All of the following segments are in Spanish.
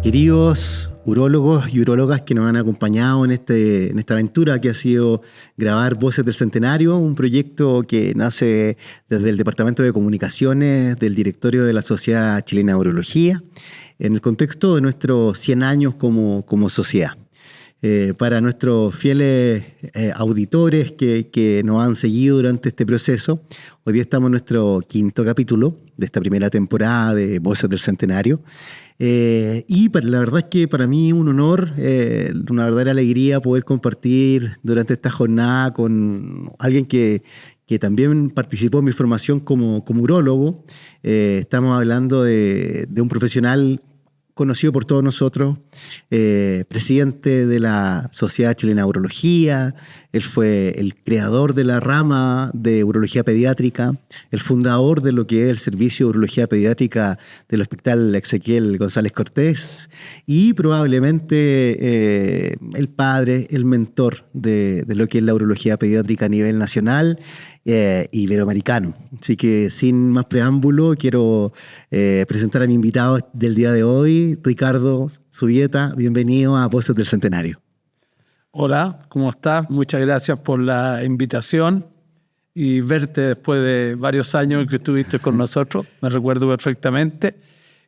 Queridos urólogos y urólogas que nos han acompañado en esta aventura que ha sido grabar Voces del Centenario, un proyecto que nace desde el Departamento de Comunicaciones del Directorio de la Sociedad Chilena de Urología, en el contexto de nuestros 100 años como sociedad. Para nuestros fieles auditores que nos han seguido durante este proceso, hoy día estamos en nuestro 5º capítulo de esta primera temporada de Voces del Centenario. La verdad es que para mí es un honor, una verdadera alegría poder compartir durante esta jornada con alguien que también participó en mi formación como urólogo. Estamos hablando de un profesional conocido por todos nosotros, presidente de la Sociedad Chilena de Urología. Él fue el creador de la rama de urología pediátrica, el fundador de lo que es el servicio de urología pediátrica del Hospital Ezequiel González Cortés y probablemente el padre, el mentor de lo que es la urología pediátrica a nivel nacional iberoamericano. Así que sin más preámbulo, quiero presentar a mi invitado del día de hoy, Ricardo Zubieta. Bienvenido a Voces del Centenario. Hola, ¿cómo estás? Muchas gracias por la invitación y verte después de varios años que estuviste con nosotros. Me recuerdo perfectamente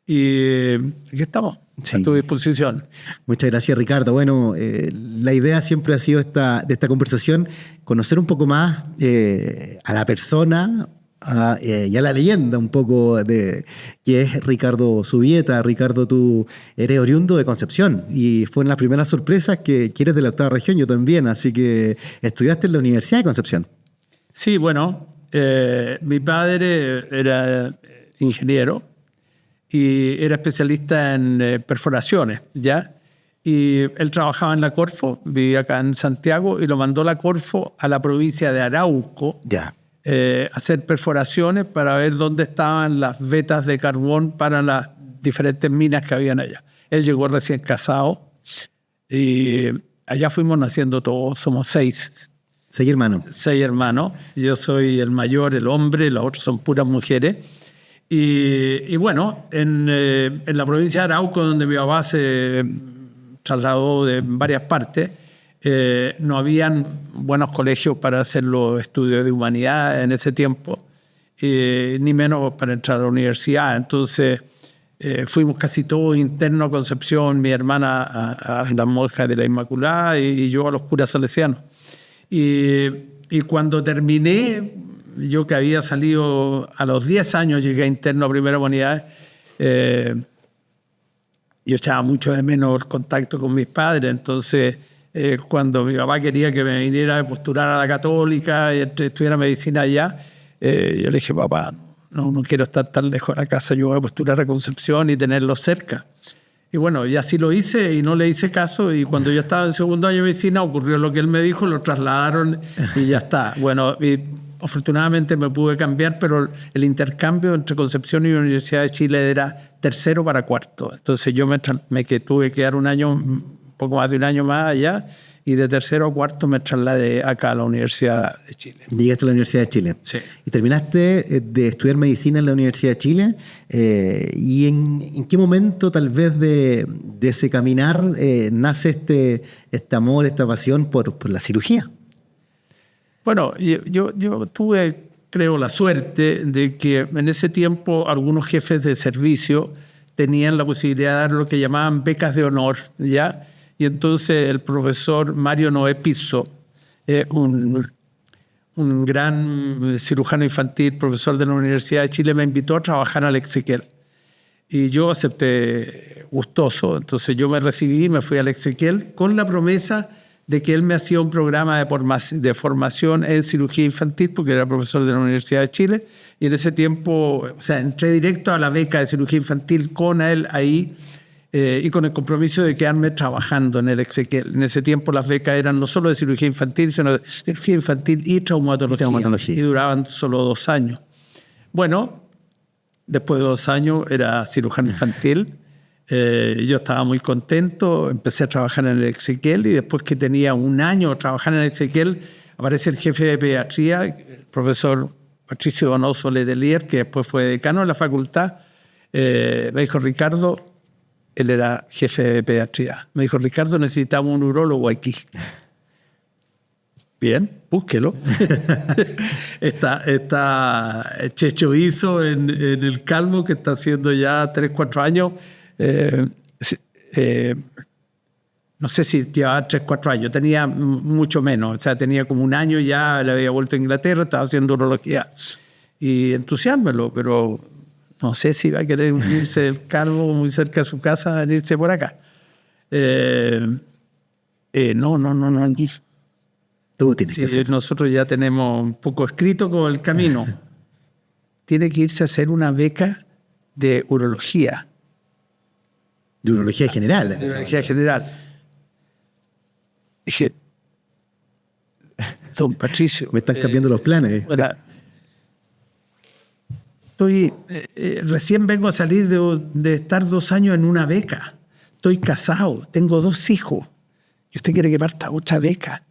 y aquí estamos, sí, a tu disposición. Muchas gracias, Ricardo. Bueno, la idea siempre ha sido de esta conversación conocer un poco más a la persona y a la leyenda un poco de que es Ricardo Zubieta. Ricardo, tú eres oriundo de Concepción y fue una de las primeras sorpresas que eres de la 8ª región, yo también, así que estudiaste en la Universidad de Concepción. Sí, bueno, mi padre era ingeniero y era especialista en perforaciones, ¿ya? Y él trabajaba en la Corfo, vivía acá en Santiago y lo mandó la Corfo a la provincia de Arauco, ya, hacer perforaciones para ver dónde estaban las vetas de carbón para las diferentes minas que habían allá. Él llegó recién casado y allá fuimos naciendo todos, somos 6. 6 hermanos. 6 hermanos. Yo soy el mayor, el hombre, los otros son puras mujeres. Y bueno, en la provincia de Arauco, donde mi papá se trasladó de varias partes, no habían buenos colegios para hacer los estudios de humanidad en ese tiempo, ni menos para entrar a la universidad. Entonces fuimos casi todos internos a Concepción, mi hermana a las monjas de la Inmaculada y yo a los curas salesianos. Y cuando terminé, yo que había salido a los 10 años, llegué interno a primera humanidad, yo echaba mucho de menos el contacto con mis padres. Entonces, cuando mi papá quería que me viniera a postular a la Católica y estudiara medicina allá, yo le dije, papá, no quiero estar tan lejos de la casa, yo voy a postular a Concepción y tenerlo cerca. Y bueno, y así lo hice y no le hice caso, y cuando yo estaba en 2º año de medicina ocurrió lo que él me dijo, lo trasladaron y ya está. Bueno, y afortunadamente me pude cambiar, pero el intercambio entre Concepción y la Universidad de Chile era 3º para 4º. Entonces yo tuve que quedar un poco más de un año más allá, y de 3º a 4º me trasladé acá a la Universidad de Chile. Llegaste a la Universidad de Chile. Sí. Y terminaste de estudiar medicina en la Universidad de Chile. ¿Y en qué momento tal vez de ese caminar nace este amor, esta pasión por la cirugía? Bueno, yo tuve, creo, la suerte de que en ese tiempo algunos jefes de servicio tenían la posibilidad de dar lo que llamaban becas de honor, ¿ya? Y entonces el profesor Mario Noé Pizzo, un gran cirujano infantil, profesor de la Universidad de Chile, me invitó a trabajar al Ezequiel. Y yo acepté gustoso. Entonces yo me recibí y me fui al Ezequiel con la promesa de que él me hacía un programa de formación en cirugía infantil, porque era profesor de la Universidad de Chile. Y en ese tiempo, o sea, entré directo a la beca de cirugía infantil con él ahí, y con el compromiso de quedarme trabajando en el Ezequiel. En ese tiempo las becas eran no solo de cirugía infantil, sino de cirugía infantil y traumatología. Y duraban solo 2 años. Bueno, después de 2 años era cirujano infantil. Yo estaba muy contento, empecé a trabajar en el Exequiel y después que tenía un año trabajando en el Exequiel, aparece el jefe de pediatría, el profesor Patricio Donoso Letelier, que después fue decano de la facultad. Me dijo, Ricardo, él era jefe de pediatría, me dijo, Ricardo, necesitamos un urólogo aquí. Bien, búsquelo. está Checho Iso en el Calvo, que está haciendo ya 3, 4 años. No sé si llevaba 3, 4 años, tenía mucho menos, o sea, tenía como un año ya, le había vuelto a Inglaterra, estaba haciendo urología. Y entusiasmelo, pero no sé si va a querer irse del Calvo muy cerca de su casa, venirse por acá. No. Tú tienes que Sí, hacer. nosotros ya tenemos un poco escrito como el camino. Tiene que irse a hacer una beca de urología. De urología general. De urología general. Dije, don Patricio. Me están cambiando los planes. Bueno, recién vengo a salir de estar 2 años en una beca. Estoy casado, tengo 2 hijos. ¿Y usted quiere que parta otra beca?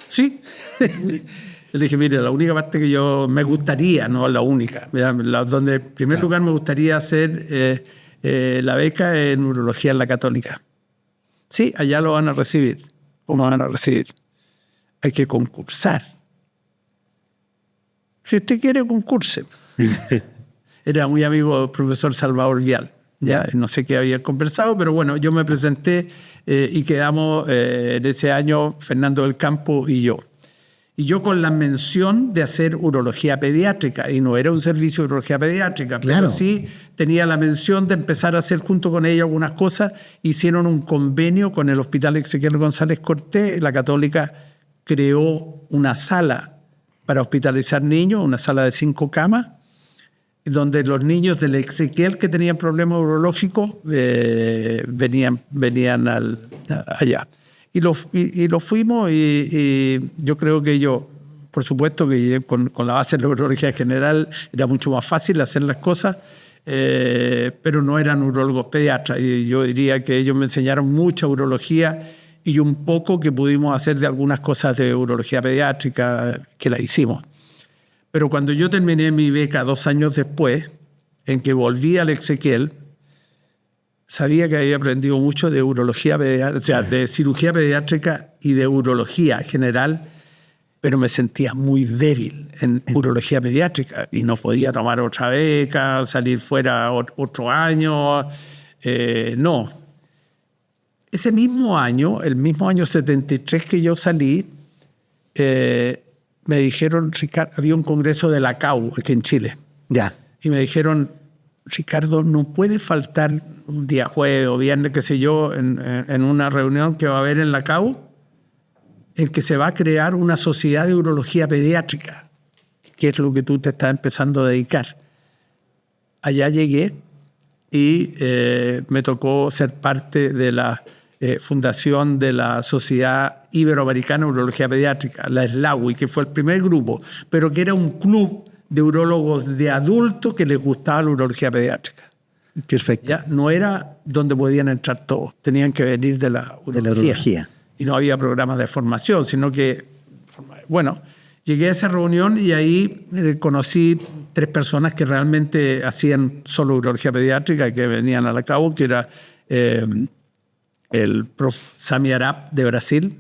Sí. Le dije, mire, la única parte que yo me gustaría, no la única, donde en primer lugar me gustaría hacer la beca en urología en la Católica. Sí, allá lo van a recibir. ¿Cómo van a recibir? Hay que concursar. Si usted quiere, concurse. Era muy amigo del profesor Salvador Vial. Ya, no sé qué había conversado, pero bueno, yo me presenté y quedamos en ese año Fernando del Campo y yo. Y yo con la mención de hacer urología pediátrica, y no era un servicio de urología pediátrica, Claro. pero sí tenía la mención de empezar a hacer junto con ellos algunas cosas. Hicieron un convenio con el Hospital Exequiel González Cortés. La Católica creó una sala para hospitalizar niños, una sala de 5 camas, donde los niños del Exequiel que tenían problemas urológicos venían allá. Y lo fuimos y yo creo que yo, por supuesto que con la base de la urología general era mucho más fácil hacer las cosas, pero no eran urólogos pediatras. Y yo diría que ellos me enseñaron mucha urología y un poco que pudimos hacer de algunas cosas de urología pediátrica que la hicimos. Pero cuando yo terminé mi beca 2 años después, en que volví al Exequiel, sabía que había aprendido mucho de urología pediátrica, o sea, de cirugía pediátrica y de urología general, pero me sentía muy débil en urología pediátrica y no podía tomar otra beca, salir fuera otro año. No. Ese mismo año, el mismo año 73 que yo salí, me dijeron, Ricardo, había un congreso de la CAU aquí en Chile. Ya. Y me dijeron, Ricardo, no puede faltar un día jueves o viernes, qué sé yo, en una reunión que va a haber en la CAU, en que se va a crear una sociedad de urología pediátrica, que es lo que tú te estás empezando a dedicar. Allá llegué y me tocó ser parte de la fundación de la Sociedad Iberoamericana de Urología Pediátrica, la SLAUI, que fue el primer grupo, pero que era un club de urólogos de adultos que les gustaba la urología pediátrica. Perfecto. Ya no era donde podían entrar todos, tenían que venir de la urología. Y no había programas de formación, sino que, bueno, llegué a esa reunión y ahí conocí 3 personas que realmente hacían solo urología pediátrica y que venían a la CAU, que era el prof. Sami Arap de Brasil,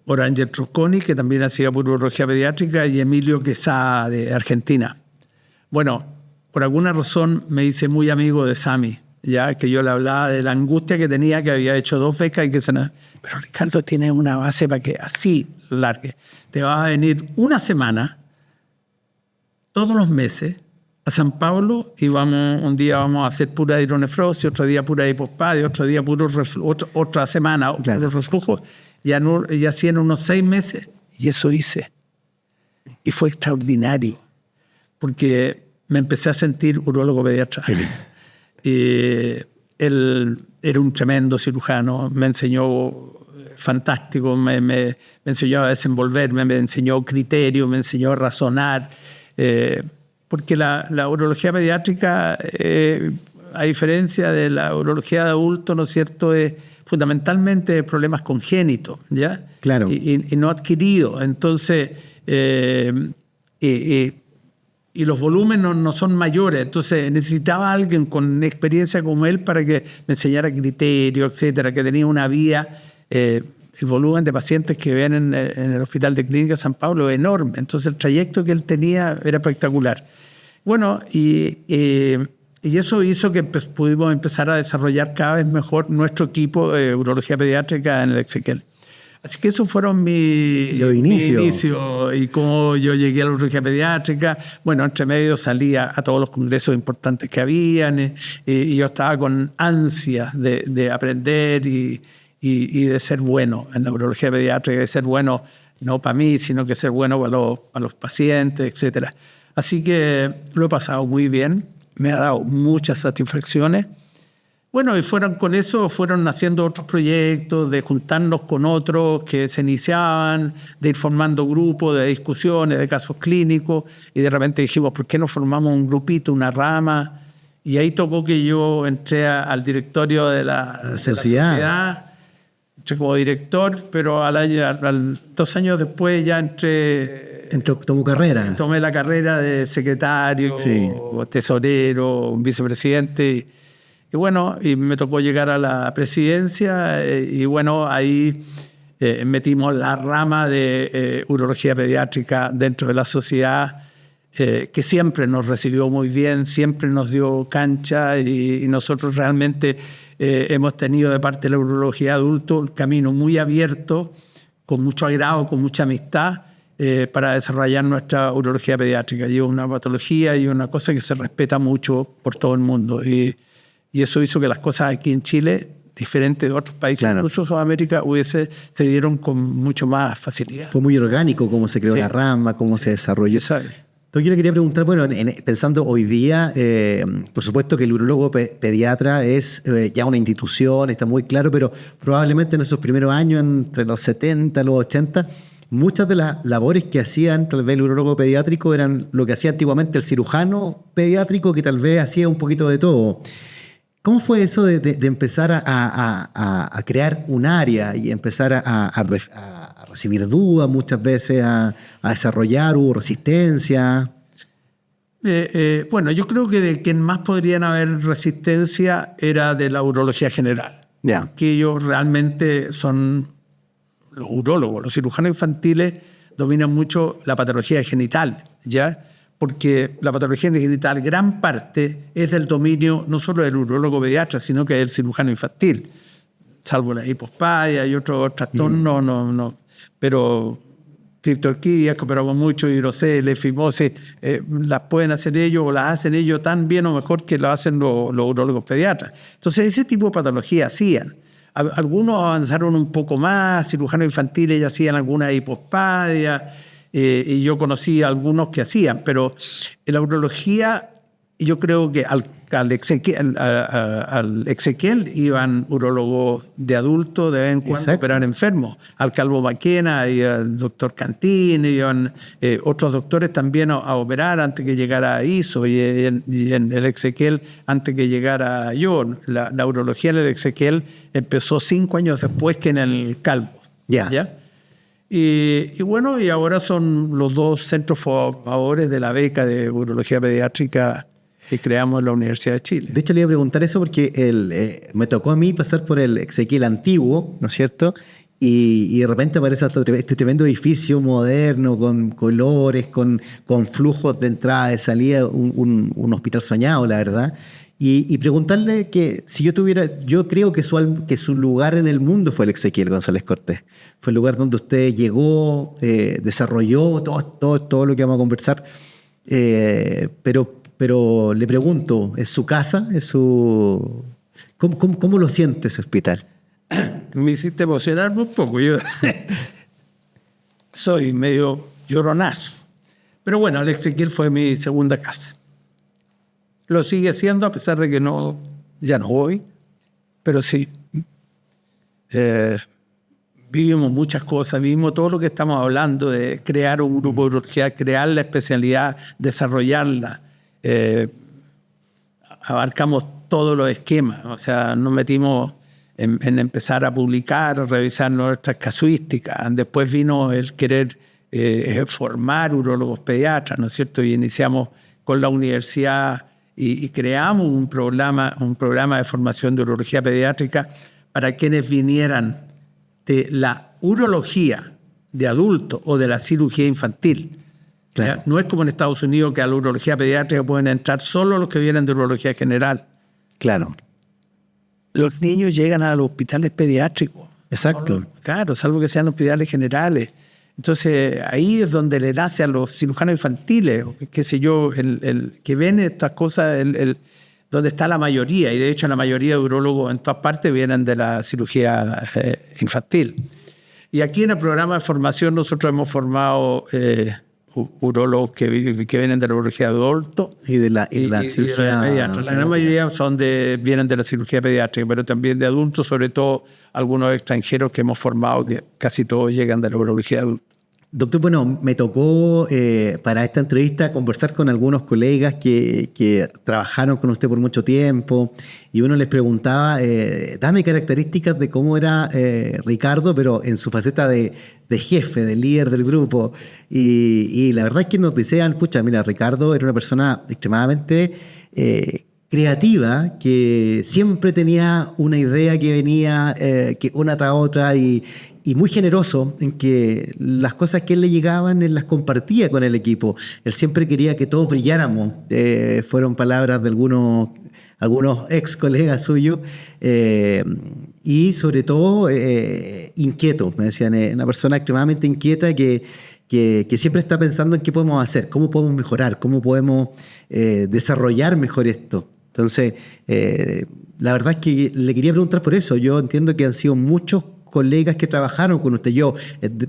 Oranger Trusconi, que también hacía urología pediátrica, y Emilio Quesada de Argentina. Bueno, por alguna razón me hice muy amigo de Sami, ya que yo le hablaba de la angustia que tenía, que había hecho 2 becas y que pero Ricardo tiene una base para que así largue. Te vas a venir una semana, todos los meses, a San Pablo y un día vamos a hacer pura hidronefrosis, otro día pura hipospadia, otro día puro otra semana puro reflujo. Y así en unos 6 meses, y eso hice. Y fue extraordinario, porque me empecé a sentir urólogo pediatra. Él era un tremendo cirujano, me enseñó fantástico, me enseñó a desenvolverme, me enseñó criterio, me enseñó a razonar. porque la urología pediátrica, a diferencia de la urología de adulto, ¿no es cierto?, es fundamentalmente problemas congénitos, ¿ya? Claro. Y no adquiridos. Entonces, y los volúmenes no son mayores. Entonces, necesitaba alguien con experiencia como él para que me enseñara criterios, etcétera, que tenía una vía. El volumen de pacientes que ven en el Hospital de Clínica San Pablo es enorme. Entonces, el trayecto que él tenía era espectacular. Bueno, y eso hizo que pudimos empezar a desarrollar cada vez mejor nuestro equipo de urología pediátrica en el Exequiel. Así que esos fueron mi inicio y cómo yo llegué a la urología pediátrica. Bueno, entre medio salía a todos los congresos importantes que habían y yo estaba con ansias de aprender y de ser bueno en la urología pediátrica, de ser bueno no para mí, sino que ser bueno para los pacientes, etcétera. Así que lo he pasado muy bien, me ha dado muchas satisfacciones. Bueno, y con eso fueron naciendo otros proyectos, de juntarnos con otros que se iniciaban, de ir formando grupos de discusiones, de casos clínicos, y de repente dijimos, ¿por qué no formamos un grupito, una rama? Y ahí tocó que yo entré al directorio de la sociedad. Entré como director, pero 2 años después ya tomó carrera. Tomé la carrera de secretario, sí, tesorero, vicepresidente. Y bueno, y me tocó llegar a la presidencia y bueno, ahí metimos la rama de urología pediátrica dentro de la sociedad, que siempre nos recibió muy bien, siempre nos dio cancha y nosotros realmente hemos tenido de parte de la urología adulto el camino muy abierto, con mucho agrado, con mucha amistad, para desarrollar nuestra urología pediátrica. Y es una patología y una cosa que se respeta mucho por todo el mundo. Y eso hizo que las cosas aquí en Chile, diferentes de otros países, claro, incluso Sudamérica, se dieron con mucho más facilidad. Fue muy orgánico cómo se creó la rama, cómo se desarrolló. ¿Sabes? Entonces yo le quería preguntar, bueno, pensando hoy día, por supuesto que el urólogo pediatra es ya una institución, está muy claro, pero probablemente en esos primeros años, entre los 70 y los 80, muchas de las labores que hacían tal vez el urólogo pediátrico eran lo que hacía antiguamente el cirujano pediátrico, que tal vez hacía un poquito de todo. ¿Cómo fue eso de empezar a crear un área y empezar a recibir dudas muchas veces, a desarrollar? ¿Hubo resistencia? Bueno, yo creo que de quien más podrían haber resistencia era de la urología general. Yeah. Que ellos realmente son los urólogos, los cirujanos infantiles dominan mucho la patología genital, ¿ya? Porque la patología genital, gran parte, es del dominio no solo del urólogo pediatra, sino que del cirujano infantil, salvo la hipospadia y otros trastornos, no. Pero criptorquidias, que operamos mucho, hidroceles, fimosis, las pueden hacer ellos o las hacen ellos tan bien o mejor que lo hacen los urólogos pediatras. Entonces, ese tipo de patología hacían. Algunos avanzaron un poco más, cirujanos infantiles ya hacían alguna hipospadia, y yo conocí a algunos que hacían, pero en la urología yo creo que al Exequiel iban urólogos de adultos de vez en cuando a operar enfermos, al Calvo Maquena y al doctor Cantini, iban otros doctores también a operar antes que llegara ISO y en el Exequiel antes que llegara yo. La urología en el Exequiel empezó 5 años después que en el Calvo. ¿Ya? Y bueno, y ahora son los 2 centros formadores de la beca de urología pediátrica que creamos en la Universidad de Chile. De hecho, le iba a preguntar eso porque me tocó a mí pasar por el Exequiel antiguo, ¿no es cierto? Y de repente aparece este tremendo edificio moderno, con colores, con flujos de entrada, de salida, un hospital soñado, la verdad. Y preguntarle que si yo creo que su lugar en el mundo fue el Exequiel González Cortés. Fue el lugar donde usted llegó, desarrolló todo lo que vamos a conversar. Pero le pregunto, ¿es su casa? ¿Cómo lo siente ese hospital? Me hiciste emocionarme un poco. Yo soy medio lloronazo. Pero bueno, el Exequiel fue mi segunda casa. Lo sigue siendo a pesar de que ya no voy, pero sí. vivimos muchas cosas, vivimos todo lo que estamos hablando, de crear un grupo de urología, crear la especialidad, desarrollarla. Abarcamos todos los esquemas, o sea, nos metimos en empezar a publicar, a revisar nuestras casuísticas. Después vino el querer formar urólogos pediatras, ¿no es cierto? Y iniciamos con la universidad y creamos un programa de formación de urología pediátrica para quienes vinieran de la urología de adultos o de la cirugía infantil. Claro. No es como en Estados Unidos, que a la urología pediátrica pueden entrar solo los que vienen de urología general. Claro. Los niños llegan a los hospitales pediátricos. Exacto. Claro, salvo que sean hospitales generales. Entonces, ahí es donde le nace a los cirujanos infantiles, qué sé yo, el que ven estas cosas, donde está la mayoría. Y de hecho, la mayoría de urólogos en todas partes vienen de la cirugía infantil. Y aquí en el programa de formación nosotros hemos formado urólogos que vienen de la urología de adultos y de la cirugía pediátrica. La gran mayoría vienen de la cirugía pediátrica, pero también de adultos, sobre todo algunos extranjeros que hemos formado, que casi todos llegan de la urología de adultos. Doctor, bueno, me tocó para esta entrevista conversar con algunos colegas que trabajaron con usted por mucho tiempo y uno les preguntaba, dame características de cómo era Ricardo, pero en su faceta de jefe, de líder del grupo. Y la verdad es que nos decían, pucha, mira, Ricardo era una persona extremadamente creativa, que siempre tenía una idea que venía que una tras otra y muy generoso en que las cosas que él le llegaban, él las compartía con el equipo. Él siempre quería que todos brilláramos. Fueron palabras de algunos ex colegas suyos. Y sobre todo inquieto, me decían, una persona extremadamente inquieta que siempre está pensando en qué podemos hacer, cómo podemos mejorar, cómo podemos desarrollar mejor esto. Entonces, la verdad es que le quería preguntar por eso. Yo entiendo que han sido muchos colegas que trabajaron con usted. Yo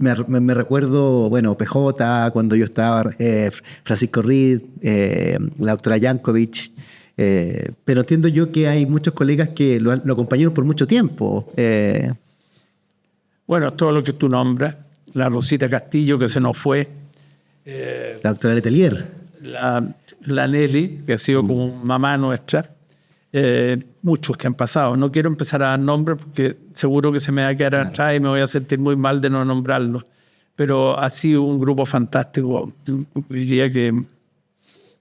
me recuerdo, bueno, PJ, cuando yo estaba, Francisco Reed, la doctora Yankovic, pero entiendo yo que hay muchos colegas que lo acompañaron por mucho tiempo. Bueno, todo lo que tú nombras, la Rosita Castillo, que se nos fue. La doctora Letelier. La Nelly, que ha sido como mamá nuestra. Muchos que han pasado. No quiero empezar a dar nombres porque seguro que se me va a quedar atrás y me voy a sentir muy mal de no nombrarlos. Pero ha sido un grupo fantástico. Diría que,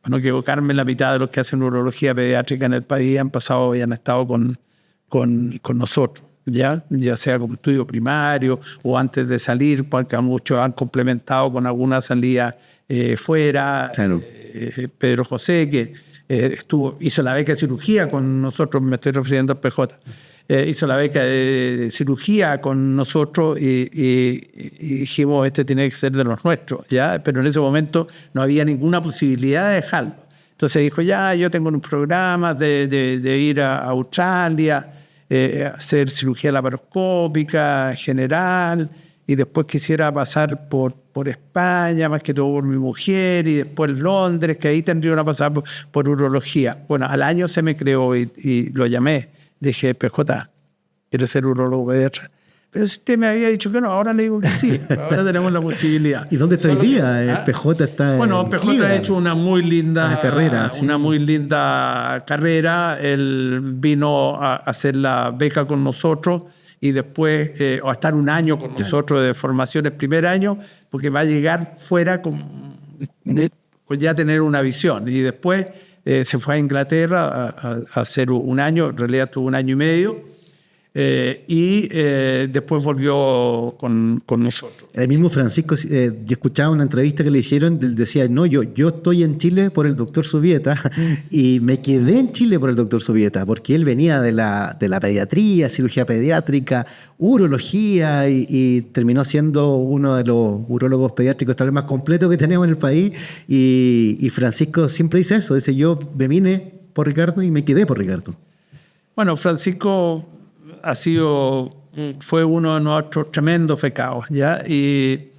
para no equivocarme, la mitad de los que hacen urología pediátrica en el país han pasado y han estado con nosotros. Ya sea como estudio primario o antes de salir, porque muchos han complementado con alguna salida fuera. Claro. Pedro José, que hizo la beca de cirugía con nosotros, me estoy refiriendo a PJ, hizo la beca de cirugía con nosotros y dijimos, este tiene que ser de los nuestros, ¿ya? Pero en ese momento no había ninguna posibilidad de dejarlo. Entonces dijo, ya, yo tengo un programa de ir a Australia, hacer cirugía laparoscópica general, y después quisiera pasar por España, más que todo por mi mujer, y después Londres, que ahí tendría que pasar por urología. Bueno, al año se me creó y lo llamé. Dije, PJ, ¿quieres ser urólogo pediatra? Pero si usted me había dicho que no, ahora le digo que sí. Ahora tenemos la posibilidad. ¿Y dónde está hoy día? PJ está Bueno, PJ ha hecho una muy linda carrera. Sí. Una muy linda carrera. Él vino a hacer la beca con nosotros y después a estar un año con nosotros de formación el primer año, porque va a llegar fuera con ya tener una visión. Y después se fue a Inglaterra a hacer un año, en realidad tuvo un año y medio, y después volvió con nosotros. El mismo Francisco, yo escuchaba una entrevista que le hicieron, decía, no, yo estoy en Chile por el doctor Subieta y me quedé en Chile por el doctor Subieta, porque él venía de la pediatría, cirugía pediátrica, urología y terminó siendo uno de los urólogos pediátricos tal vez más completos que tenemos en el país. Y Francisco siempre dice eso, dice, yo me vine por Ricardo y me quedé por Ricardo. Bueno, Francisco fue uno de nuestros tremendos becados, ¿ya? Y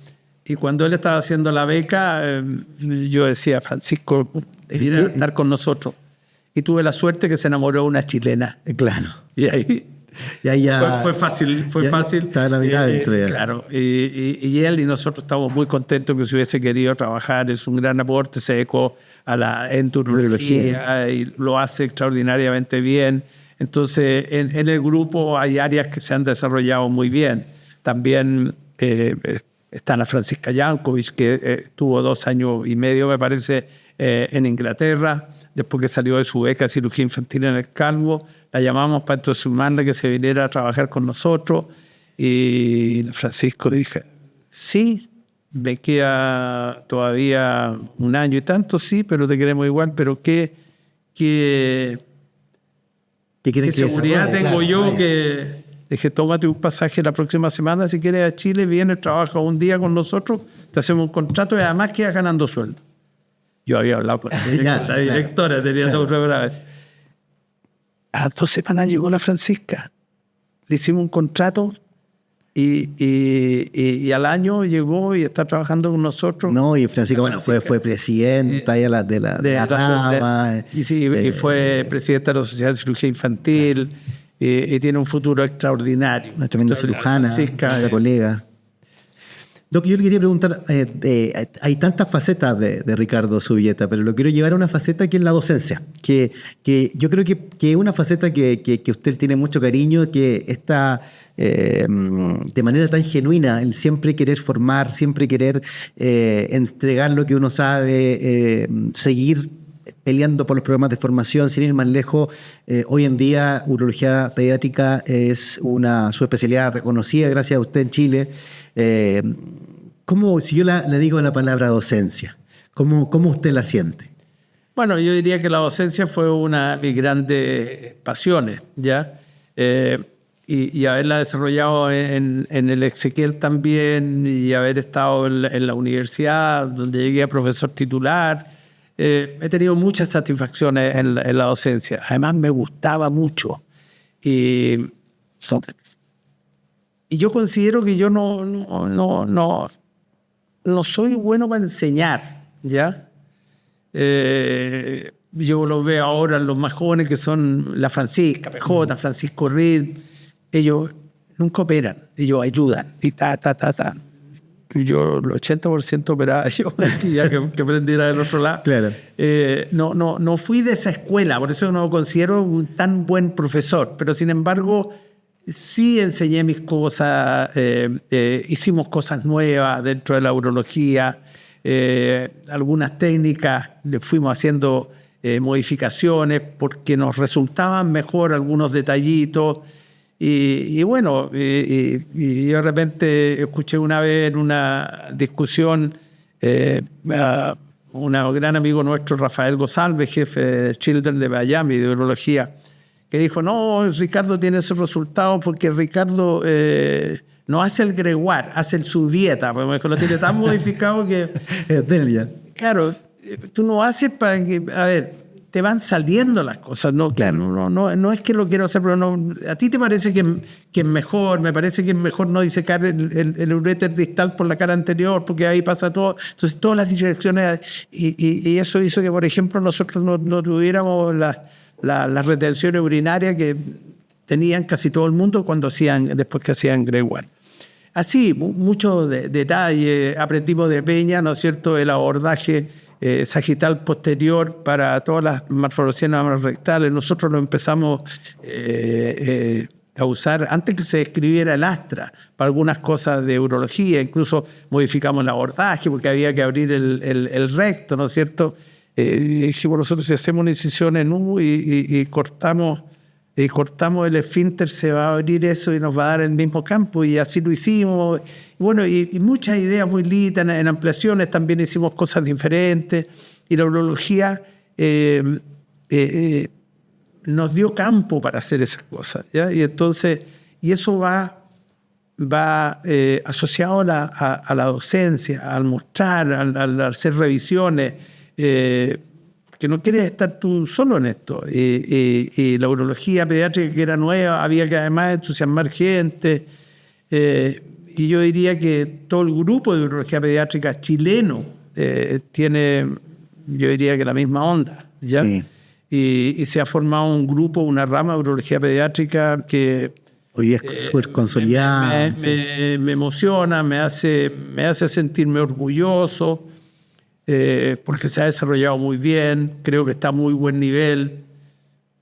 cuando él estaba haciendo la beca, yo decía, Francisco, debería estar con nosotros. Y tuve la suerte que se enamoró de una chilena. Claro. Y ahí Y ahí ya, Fue fácil. Estaba en la mitad dentro ya. Claro, y él y nosotros estamos muy contentos que se hubiese querido trabajar. Es un gran aporte, se dedicó a la entomología y lo hace extraordinariamente bien. Entonces, en el grupo hay áreas que se han desarrollado muy bien. También está la Francisca Yankovic, que tuvo 2 años y medio, me parece, en Inglaterra. Después que salió de su beca de cirugía infantil en el Calvo, la llamamos para entusiasmarla que se viniera a trabajar con nosotros. Y Francisco dije, sí, me queda todavía 1 año y tanto, sí, pero te queremos igual, pero ¿qué seguridad tengo yo que... Dije, tómate un pasaje la próxima semana, si quieres, a Chile, vienes, trabajas un día con nosotros, te hacemos un contrato y además quedas ganando sueldo. Yo había hablado con la directora, tenía todo preparado. A las 2 semanas llegó la Francisca. Le hicimos un contrato y al año llegó y está trabajando con nosotros. No, y Francisca, bueno, fue presidenta de la rama. Y fue presidenta de la Sociedad de Cirugía Infantil y tiene un futuro extraordinario. Una tremenda cirujana, una colega. Doc, yo le quería preguntar, hay tantas facetas de Ricardo Zubieta, pero lo quiero llevar a una faceta que es la docencia, que yo creo que es una faceta que usted tiene mucho cariño, que está de manera tan genuina, el siempre querer formar, siempre querer entregar lo que uno sabe, seguir peleando por los programas de formación, sin ir más lejos. Hoy en día, urología pediátrica es su especialidad reconocida gracias a usted en Chile. Si yo le digo la palabra docencia, ¿cómo usted la siente? Bueno, yo diría que la docencia fue una de mis grandes pasiones, ¿ya? Y haberla desarrollado en el Exequiel también, y haber estado en la universidad, donde llegué a profesor titular. He tenido muchas satisfacciones en la docencia. Además, me gustaba mucho. Y yo considero que yo no soy bueno para enseñar, ¿ya? Yo lo veo ahora en los más jóvenes, que son la Francisca, PJ, Francisco Reed. Ellos nunca operan, ellos ayudan. Y yo el 80% operaba yo, ya que aprendiera del otro lado. Claro. No fui de esa escuela, por eso no me considero un tan buen profesor, pero sin embargo sí enseñé mis cosas, hicimos cosas nuevas dentro de la urología, algunas técnicas le fuimos haciendo modificaciones porque nos resultaban mejor algunos detallitos. Y bueno, y yo de repente escuché una vez en una discusión a un gran amigo nuestro, Rafael Gozalve, jefe de Children de Miami, de urología, que dijo, no, Ricardo tiene esos resultados porque Ricardo no hace el greguar, hace su dieta, porque lo tiene tan modificado que... Claro, tú no haces para que... A ver, te van saliendo las cosas, ¿no? Claro. No es que lo quiero hacer, pero no, a ti te parece que es mejor, me parece que es mejor no disecar el uréter distal por la cara anterior, porque ahí pasa todo. Entonces, todas las direcciones, y eso hizo que, por ejemplo, nosotros no tuviéramos las retenciones urinarias que tenían casi todo el mundo después que hacían Gregoire. Así, muchos detalles, aprendimos de Peña, ¿no es cierto?, el abordaje sagital posterior para todas las malformaciones rectales. Nosotros lo empezamos a usar antes que se escribiera el Astra para algunas cosas de urología, incluso modificamos el abordaje porque había que abrir el recto, ¿no es cierto? Dijimos nosotros, si hacemos una incisión en U y cortamos el esfínter, se va a abrir eso y nos va a dar el mismo campo, y así lo hicimos. Bueno, y muchas ideas muy lindas. En ampliaciones también hicimos cosas diferentes, y la urología nos dio campo para hacer esas cosas, ¿ya? Y entonces, y eso va asociado a la docencia, al mostrar, al hacer revisiones, que no quieres estar tú solo en esto. Y la urología pediátrica, que era nueva, había que además entusiasmar gente. Y yo diría que todo el grupo de urología pediátrica chileno tiene, yo diría que la misma onda, ¿ya? Sí. y se ha formado un grupo, una rama de urología pediátrica que hoy día es súper consolidada. me emociona, me hace sentirme orgulloso, porque se ha desarrollado muy bien, creo que está a muy buen nivel,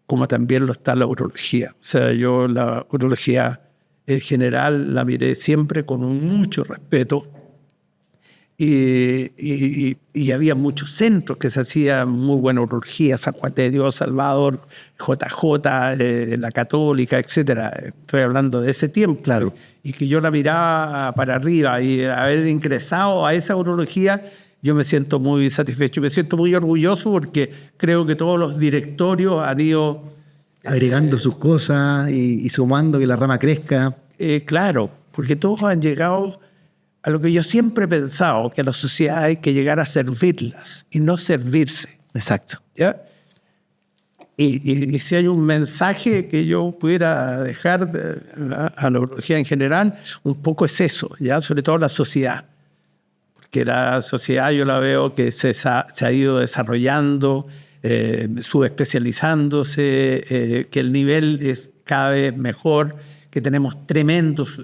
como también lo está la urología. O sea, yo la urología en general la miré siempre con mucho respeto. Y había muchos centros que se hacían muy buena urología, San Juan de Dios, Salvador, JJ, la Católica, etcétera. Estoy hablando de ese tiempo. Claro. Y que yo la miraba para arriba y haber ingresado a esa urología, yo me siento muy satisfecho, me siento muy orgulloso porque creo que todos los directorios han ido agregando sus cosas y sumando que la rama crezca. Claro, porque todos han llegado a lo que yo siempre he pensado, que a la sociedad hay que llegar a servirlas y no servirse. Exacto. ¿Ya? Y si hay un mensaje que yo pudiera dejar a la urología en general, un poco es eso, ¿ya? Sobre todo la sociedad. Porque la sociedad yo la veo que se ha ido desarrollando, subespecializándose, que el nivel es cada vez mejor, que tenemos tremendos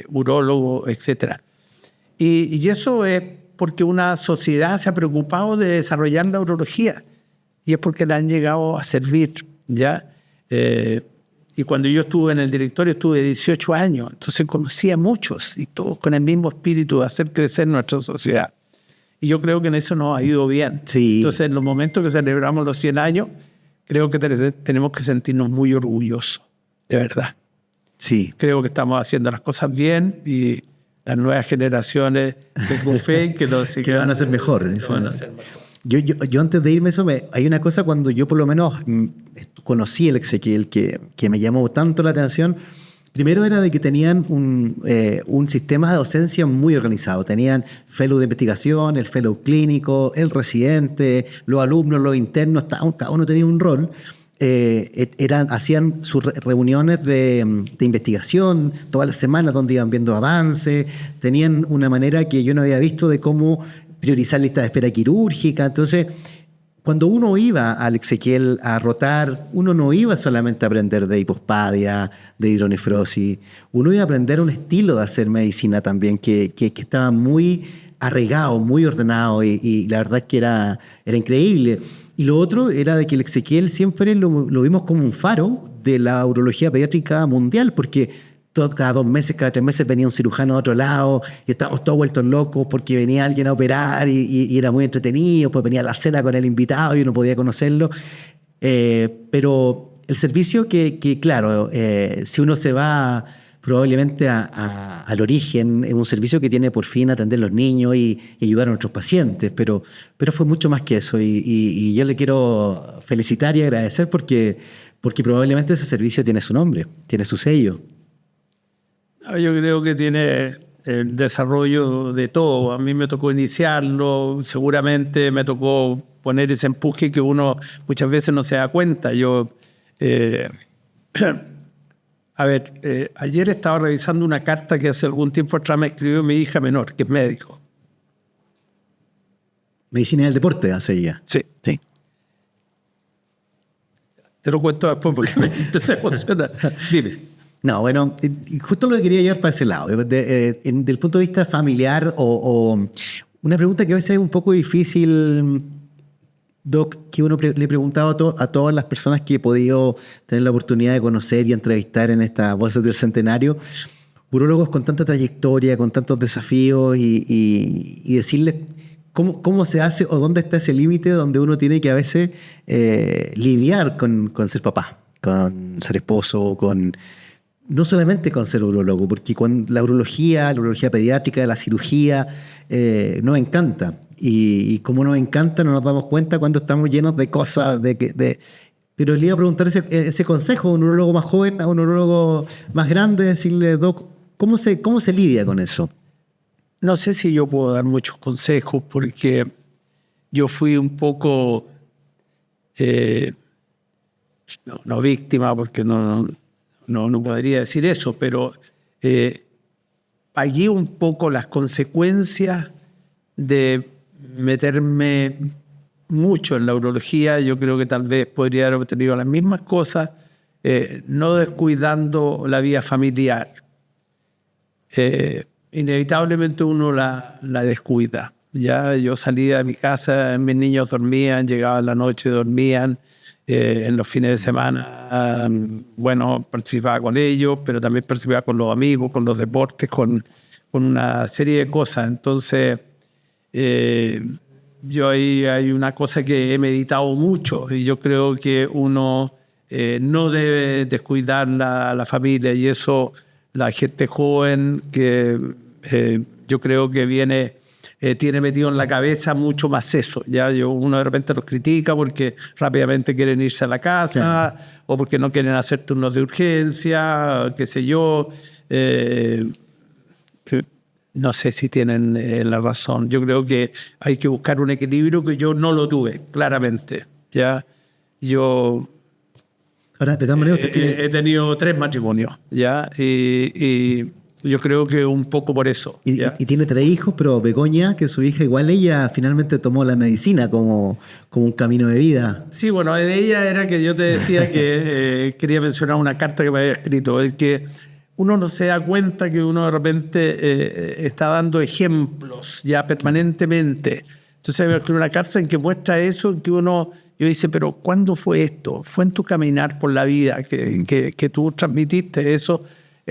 urólogos, etc. Y eso es porque una sociedad se ha preocupado de desarrollar la urología y es porque la han llegado a servir, ¿ya? Y cuando yo estuve en el directorio estuve 18 años, entonces conocí a muchos y todos con el mismo espíritu de hacer crecer nuestra sociedad. Y yo creo que en eso nos ha ido bien. Sí. Entonces, en los momentos que celebramos los 100 años, creo que tenemos que sentirnos muy orgullosos, de verdad. Sí. Creo que estamos haciendo las cosas bien y las nuevas generaciones tengo fe en que que van a ser mejor. Van a ser mejor. Yo antes de irme, hay una cosa cuando yo por lo menos conocí el Exequiel que me llamó tanto la atención. Primero era de que tenían un sistema de docencia muy organizado. Tenían fellow de investigación, el fellow clínico, el residente, los alumnos, los internos, cada uno tenía un rol. Hacían sus reuniones de investigación todas las semanas donde iban viendo avances, tenían una manera que yo no había visto de cómo priorizar listas de espera quirúrgica. Entonces, cuando uno iba al Exequiel a rotar, uno no iba solamente a aprender de hipospadia, de hidronefrosis, uno iba a aprender un estilo de hacer medicina también que estaba muy arraigado, muy ordenado y la verdad es que era increíble. Y lo otro era de que el Exequiel siempre lo vimos como un faro de la urología pediátrica mundial, porque cada 2 meses, cada 3 meses venía un cirujano de otro lado y estábamos todos vueltos locos porque venía alguien a operar y era muy entretenido, pues venía la cena con el invitado y uno podía conocerlo. Pero el servicio claro, si uno se va probablemente al origen, es un servicio que tiene por fin atender a los niños y ayudar a nuestros pacientes, pero fue mucho más que eso y yo le quiero felicitar y agradecer porque probablemente ese servicio tiene su nombre, tiene su sello. Yo creo que tiene el desarrollo de todo. A mí me tocó iniciarlo, seguramente me tocó poner ese empuje que uno muchas veces no se da cuenta. Ayer estaba revisando una carta que hace algún tiempo atrás me escribió mi hija menor, que es médico. Medicina del deporte hace ella. Sí. Sí. Te lo cuento después porque se emociona. Dime. No, bueno, justo lo que quería llevar para ese lado. Del punto de vista familiar o una pregunta que a veces es un poco difícil, Doc, que uno le he preguntado a todas las personas que he podido tener la oportunidad de conocer y entrevistar en estas Voces del Centenario, urólogos con tanta trayectoria, con tantos desafíos y decirles cómo se hace o dónde está ese límite donde uno tiene que a veces lidiar con ser papá, con ser esposo, no solamente con ser urólogo, porque la urología pediátrica, la cirugía, nos encanta. Y como nos encanta, no nos damos cuenta cuando estamos llenos de cosas. Pero le iba a preguntar ese consejo a un urólogo más joven, a un urólogo más grande, decirle, Doc, ¿cómo se lidia con eso? No sé si yo puedo dar muchos consejos, porque yo fui un poco, no víctima, porque no podría decir eso, pero pagué un poco las consecuencias de meterme mucho en la urología. Yo creo que tal vez podría haber obtenido las mismas cosas, no descuidando la vida familiar. Inevitablemente uno la descuida. Ya yo salía de mi casa, mis niños dormían, llegaban la noche, dormían. En los fines de semana, bueno, participaba con ellos, pero también participaba con los amigos, con los deportes, con una serie de cosas. Entonces, yo ahí hay una cosa que he meditado mucho y yo creo que uno no debe descuidar la familia, y eso la gente joven que yo creo que tiene metido en la cabeza mucho más eso. Ya uno de repente los critica porque rápidamente quieren irse a la casa, claro, o porque no quieren hacer turnos de urgencia, qué sé yo. No sé si tienen la razón. Yo creo que hay que buscar un equilibrio que yo no lo tuve, claramente. ¿Ya? Yo ahora, de todas maneras, he tenido 3 matrimonios, ¿ya? Y yo creo que un poco por eso. Y tiene 3 hijos, pero Begoña, que su hija, igual ella finalmente tomó la medicina como un camino de vida. Sí, bueno, de ella era que yo te decía que quería mencionar una carta que me había escrito, el que uno no se da cuenta que uno de repente está dando ejemplos ya permanentemente. Entonces me escribió una carta en que muestra eso, en que yo dice, pero ¿cuándo fue esto? Fue en tu caminar por la vida que tú transmitiste eso,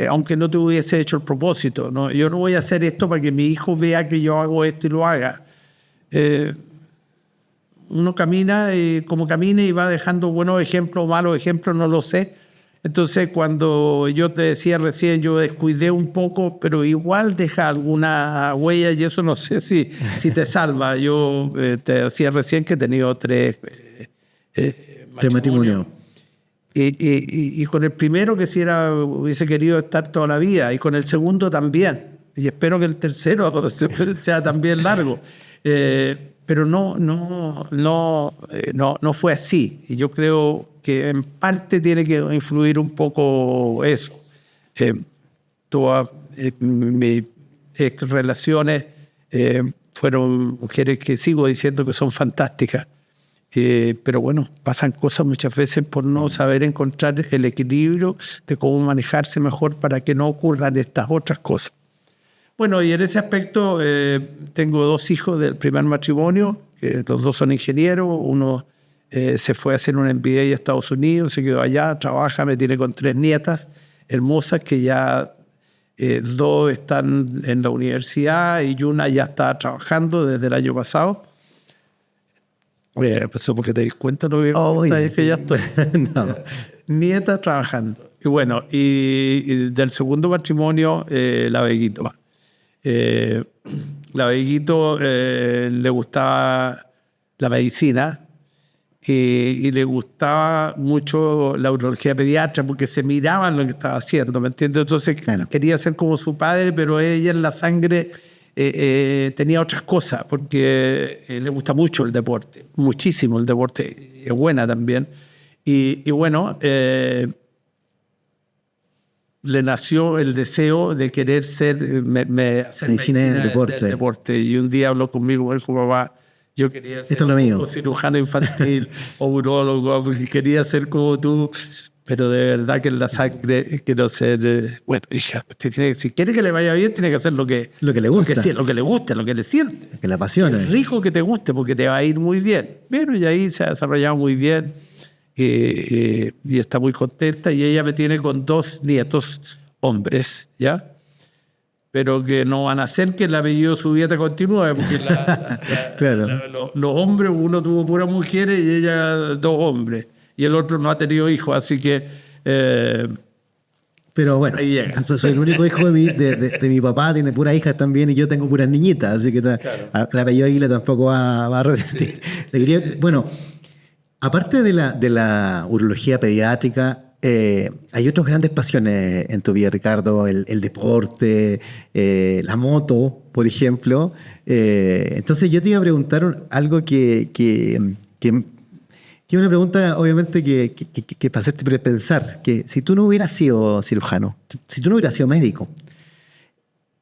aunque no te hubiese hecho el propósito, ¿no? Yo no voy a hacer esto para que mi hijo vea que yo hago esto y lo haga. Uno camina como camina y va dejando buenos ejemplos, malos ejemplos, no lo sé. Entonces, cuando yo te decía recién, yo descuidé un poco, pero igual deja alguna huella, y eso no sé si te salva. Yo te decía recién que he tenido 3 matrimonios. Y con el primero que sí hubiese querido estar toda la vida, y con el segundo también. Y espero que el tercero sea también largo. Pero no fue así. Y yo creo que en parte tiene que influir un poco eso. Todas mis relaciones fueron mujeres que sigo diciendo que son fantásticas. Pero bueno, pasan cosas muchas veces por no saber encontrar el equilibrio de cómo manejarse mejor para que no ocurran estas otras cosas. Bueno, y en ese aspecto tengo 2 hijos del primer matrimonio, que los 2 son ingenieros. Uno se fue a hacer un MBA a Estados Unidos, se quedó allá, trabaja, me tiene con 3 nietas hermosas que ya 2 están en la universidad y una ya está trabajando desde el año pasado. Pues porque te di cuenta lo que ya estoy. No. Nieta trabajando. Y bueno, y del segundo matrimonio, la Beguito. La Beguito le gustaba la medicina y le gustaba mucho la urología pediatra porque se miraba en lo que estaba haciendo, ¿me entiendes? Entonces claro, quería ser como su padre, pero ella en la sangre tenía otras cosas porque le gusta mucho el deporte, muchísimo el deporte, es buena también. Y bueno, le nació el deseo de querer hacer medicina del deporte. Y un día habló conmigo, me dijo, papá, yo quería ser como cirujano infantil o urólogo, porque quería ser como tú, pero de verdad que en la sangre quiero ser... bueno, hija, si quiere que le vaya bien, tiene que hacer lo que le gusta. Lo que le guste, lo que le siente. Que le apasione. Es rico que te guste, porque te va a ir muy bien. Pero y ahí se ha desarrollado muy bien. Y está muy contenta, y ella me tiene con 2 nietos hombres, ¿ya? Pero que no van a hacer que el apellido Zubieta continúe, porque claro, los hombres, uno tuvo puras mujeres y ella 2 hombres, y el otro no ha tenido hijos, así que... pero bueno, soy el único hijo de mi papá, tiene puras hijas también, y yo tengo puras niñitas, así que claro, el apellido Aguila tampoco va a resistir. Sí. Bueno, aparte de la urología pediátrica, hay otras grandes pasiones en tu vida, Ricardo, el deporte, la moto, por ejemplo. Entonces yo te iba a preguntar algo que una pregunta, obviamente, que para hacerte pensar, que si tú no hubieras sido cirujano, si tú no hubieras sido médico,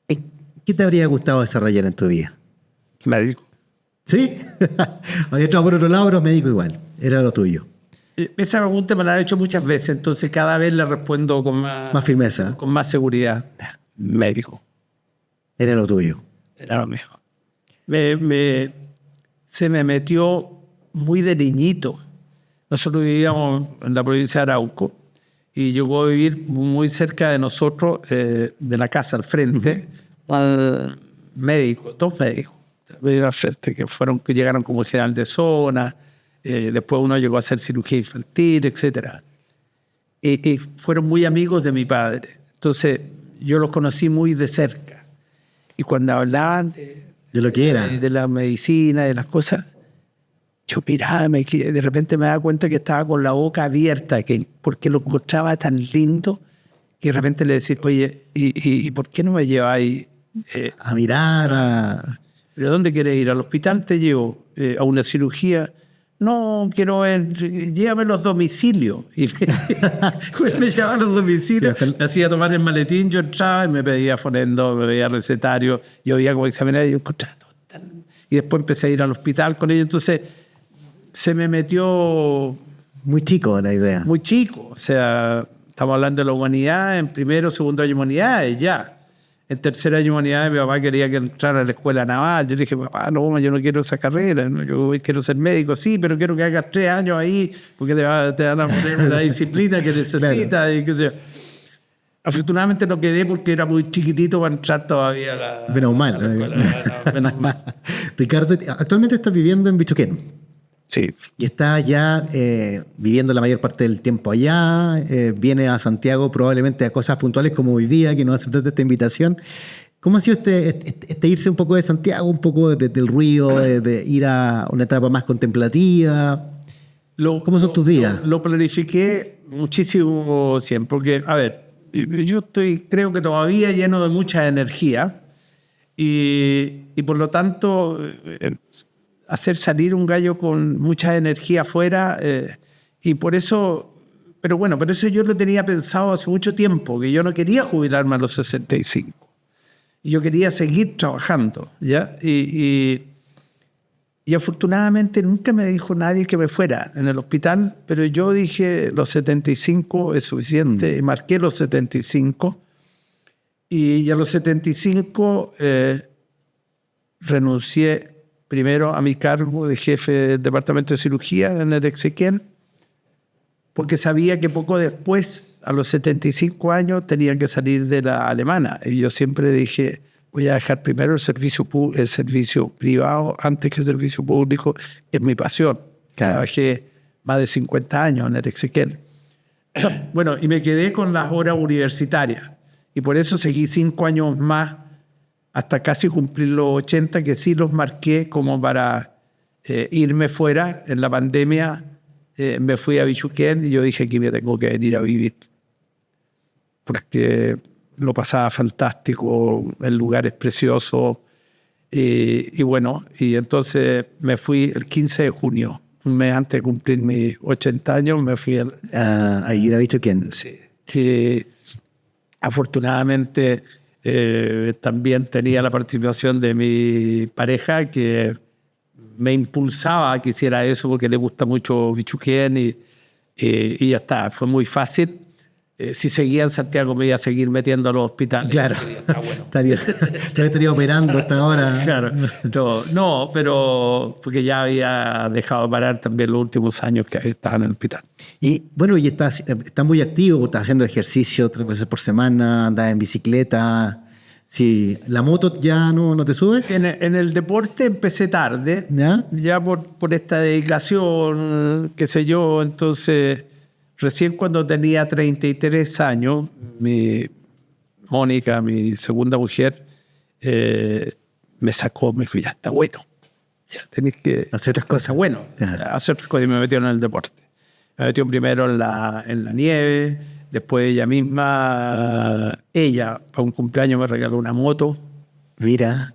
¿qué te habría gustado desarrollar en tu vida? Médico. ¿Sí? Había entrado por otro lado, pero médico igual. Era lo tuyo. Esa pregunta me la han hecho muchas veces, entonces cada vez le respondo con Más firmeza. con más seguridad. Médico. Era lo tuyo. Era lo mejor. Se me metió muy de niñito. Nosotros vivíamos en la provincia de Arauco y llegó a vivir muy cerca de nosotros, de la casa al frente, al médico, dos médicos al frente, que llegaron como general de zona. Después uno llegó a hacer cirugía infantil, etc. Y fueron muy amigos de mi padre. Entonces yo los conocí muy de cerca. Y cuando hablaban De lo que era. de la medicina, de las cosas, yo miraba, de repente me daba cuenta que estaba con la boca abierta, porque lo encontraba tan lindo, que de repente le decía, oye, ¿y por qué no me lleváis A mirar, ¿de dónde quieres ir? ¿Al hospital te llevo? ¿A una cirugía? No, quiero ver, llévame a los domicilios. Y me llevaba a los domicilios, me hacía tomar el maletín, yo entraba y me pedía fonendo, me pedía recetario, yo veía como examinar y yo encontraba todo tan... Y después empecé a ir al hospital con ellos, entonces se me metió Muy chico la idea. muy chico. O sea, estamos hablando de la humanidad, en primero, segundo año de humanidades, ya. En tercer año de humanidades mi papá quería que entrara a la escuela naval. Yo dije, papá, no, yo no quiero esa carrera, ¿no? Yo quiero ser médico, sí, pero quiero que hagas 3 años ahí porque te van a poner la disciplina que necesitas. Claro. Y qué sé yo. Afortunadamente no quedé porque era muy chiquitito para entrar todavía a la, menos mal. a la escuela. Menos mal. Ricardo, actualmente estás viviendo en Bichuquén. Sí. Y estás ya viviendo la mayor parte del tiempo allá, viene a Santiago probablemente a cosas puntuales como hoy día, que nos aceptaste esta invitación. ¿Cómo ha sido este irse un poco de Santiago, un poco del ruido, de ir a una etapa más contemplativa? ¿Cómo son tus días? Lo planifiqué muchísimo siempre, porque, a ver, yo creo que todavía lleno de mucha energía y por lo tanto... hacer salir un gallo con mucha energía afuera y por eso, pero eso yo lo tenía pensado hace mucho tiempo, que yo no quería jubilarme a los 65. Y yo quería seguir trabajando, ¿ya? Y afortunadamente nunca me dijo nadie que me fuera en el hospital, pero yo dije los 75 es suficiente, y marqué los 75 y a los 75 renuncié primero a mi cargo de jefe del departamento de cirugía en el Ezequiel, porque sabía que poco después, a los 75 años, tenía que salir de la alemana. Y yo siempre dije, voy a dejar primero el servicio privado antes que el servicio público, que es mi pasión. Claro. Trabajé más de 50 años en el Ezequiel. Bueno, y me quedé con las horas universitarias. Y por eso seguí 5 años más hasta casi cumplir los 80, que sí los marqué como para irme fuera. En la pandemia me fui a Bichuquén y yo dije que me tengo que venir a vivir, porque lo pasaba fantástico, el lugar es precioso. Y bueno, y entonces me fui el 15 de junio, un mes antes de cumplir mis 80 años, me fui a ir a Bichuquén. Sí. Afortunadamente... también tenía la participación de mi pareja, que me impulsaba a que hiciera eso porque le gusta mucho Bichuquén y ya está, fue muy fácil. Si seguía en Santiago me iba a seguir metiendo a los hospitales. Claro, está bueno. estaría operando hasta ahora. Claro, no, pero porque ya había dejado de parar también los últimos años que estaba en el hospital. Y bueno, y estás muy activo, estás haciendo ejercicio 3 veces por semana, andas en bicicleta. Sí, ¿la moto ya no te subes? En el deporte empecé tarde, ya por esta dedicación, qué sé yo, entonces... Recién cuando tenía 33 años, Mónica, mi segunda mujer, me sacó, me dijo, ya está bueno, ya tenés que hacer otras cosas. Bueno, hacer otras cosas, y me metió en el deporte. Me metió primero en la nieve, después ella misma, para un cumpleaños me regaló una moto. Mira.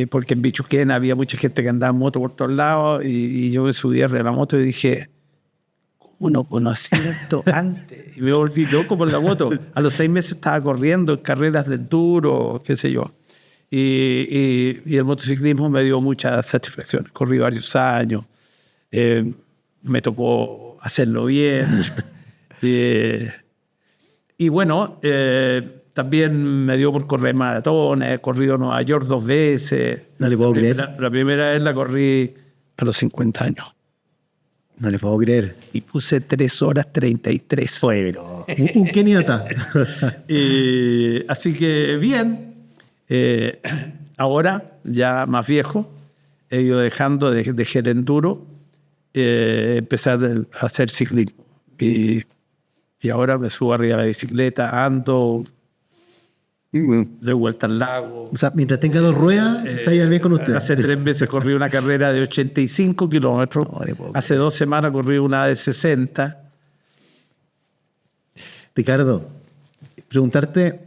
Porque en Bichuquén había mucha gente que andaba en moto por todos lados y yo me subí a la moto y dije... Uno conocía esto antes y me volví loco por la moto. A los 6 meses estaba corriendo en carreras de enduro, qué sé yo. Y el motociclismo me dio muchas satisfacciones. Corrí varios años, me tocó hacerlo bien. Y bueno, también me dio por correr maratones, he corrido Nueva York 2 veces. No le puedo creer. La primera vez la corrí a los 50 años. No le puedo creer. Y puse 3 horas 33. Oye, pero un keniata. Así que bien. Ahora, ya más viejo, he ido dejando de enduro, empezar a hacer ciclismo. Y ahora me subo arriba de la bicicleta, ando, de vuelta al lago. O sea, mientras tenga 2 ruedas, se va a ir bien con usted. Hace 3 meses corrí una carrera de 85 kilómetros. Hace 2 semanas corrí una de 60. Ricardo, preguntarte,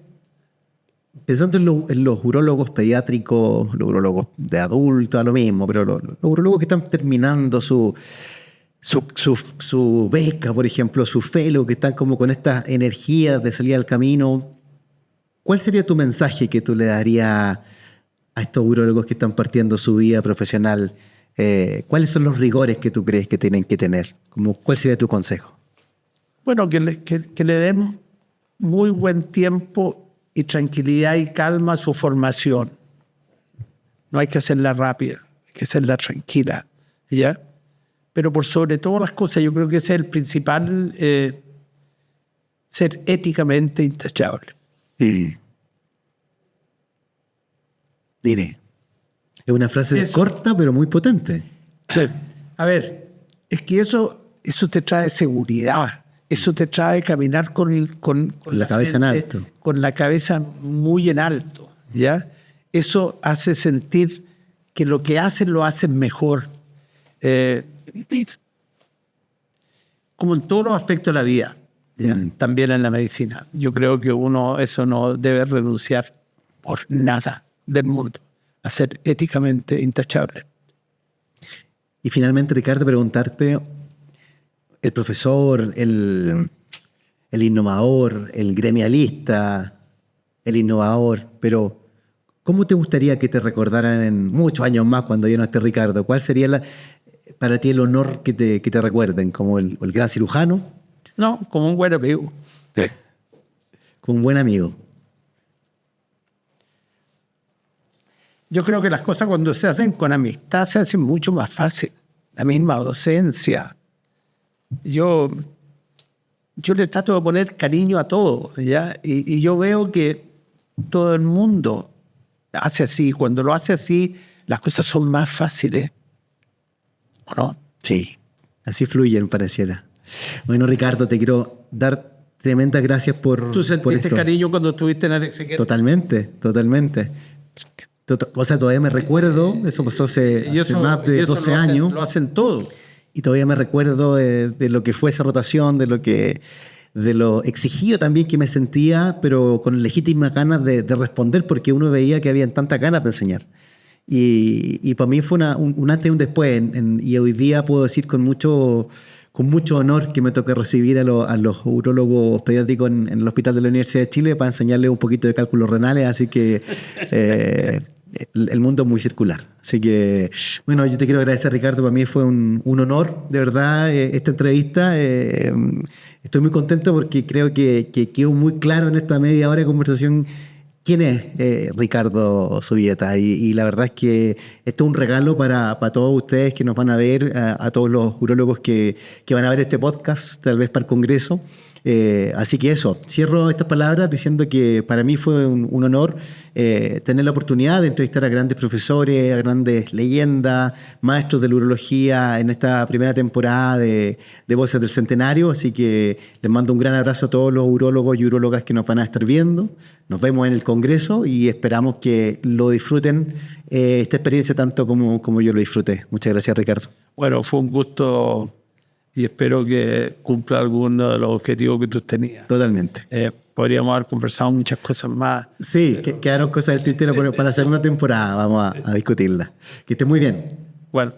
pensando en los urólogos pediátricos, los urólogos de adultos, a lo mismo, pero los urólogos que están terminando su beca, por ejemplo, su fellow, que están como con estas energías de salir al camino, ¿cuál sería tu mensaje que tú le darías a estos urólogos que están partiendo su vida profesional? ¿Cuáles son los rigores que tú crees que tienen que tener? ¿Cuál sería tu consejo? Bueno, que le demos muy buen tiempo y tranquilidad y calma a su formación. No hay que hacerla rápida, hay que hacerla tranquila, ¿ya? Pero por sobre todas las cosas, yo creo que ese es el principal, ser éticamente intachable. Diré. Es una frase corta, pero muy potente. A ver, es que eso te trae seguridad. Eso te trae caminar con la cabeza en alto. Con la cabeza muy en alto, ¿ya? Eso hace sentir que lo que hacen lo hacen mejor. Como en todos los aspectos de la vida, ¿ya? También en la medicina. Yo creo que uno eso no debe renunciar por nada del mundo a ser éticamente intachable. Y finalmente, Ricardo, preguntarte, el profesor, el innovador, el gremialista, el innovador, pero ¿cómo te gustaría que te recordaran en muchos años más cuando ya no esté Ricardo? ¿Cuál sería para ti el honor que te recuerden? ¿Como el gran cirujano? No, como un buen amigo. Sí. Como un buen amigo. Yo creo que las cosas cuando se hacen con amistad se hacen mucho más fácil. La misma docencia. Yo le trato de poner cariño a todo, ¿ya? Y yo veo que todo el mundo hace así. Cuando lo hace así, las cosas son más fáciles. ¿O no? Sí, así fluyen, pareciera. Bueno, Ricardo, te quiero dar tremendas gracias por ¿Tú sentiste esto. Cariño cuando estuviste en Alex Equer? Totalmente. O sea, todavía me recuerdo, eso pasó hace más de 12 años. Lo hacen todo. Y todavía me recuerdo de lo que fue esa rotación, de lo exigido también que me sentía, pero con legítimas ganas de responder, porque uno veía que habían tantas ganas de enseñar. Y para mí fue un antes y un después. Y hoy día puedo decir con mucho honor que me toca recibir a los urólogos pediátricos en el Hospital de la Universidad de Chile para enseñarles un poquito de cálculos renales. Así que el mundo es muy circular. Así que, bueno, yo te quiero agradecer, Ricardo. Para mí fue un honor, de verdad, esta entrevista. Estoy muy contento porque creo que quedó muy claro en esta media hora de conversación quién es Ricardo Zubieta. Y la verdad es que esto es un regalo para todos ustedes que nos van a ver, a todos los urólogos que van a ver este podcast, tal vez para el Congreso. Así que eso, cierro estas palabras diciendo que para mí fue un honor tener la oportunidad de entrevistar a grandes profesores, a grandes leyendas, maestros de la urología en esta primera temporada de Voces del Centenario. Así que les mando un gran abrazo a todos los urólogos y urólogas que nos van a estar viendo. Nos vemos en el Congreso y esperamos que lo disfruten esta experiencia tanto como yo lo disfruté. Muchas gracias, Ricardo. Bueno, fue un gusto y espero que cumpla alguno de los objetivos que tú tenías. Totalmente. Podríamos haber conversado muchas cosas más. Sí, quedaron cosas del tintero para la segunda temporada. Vamos a discutirla. Que esté muy bien. Bueno,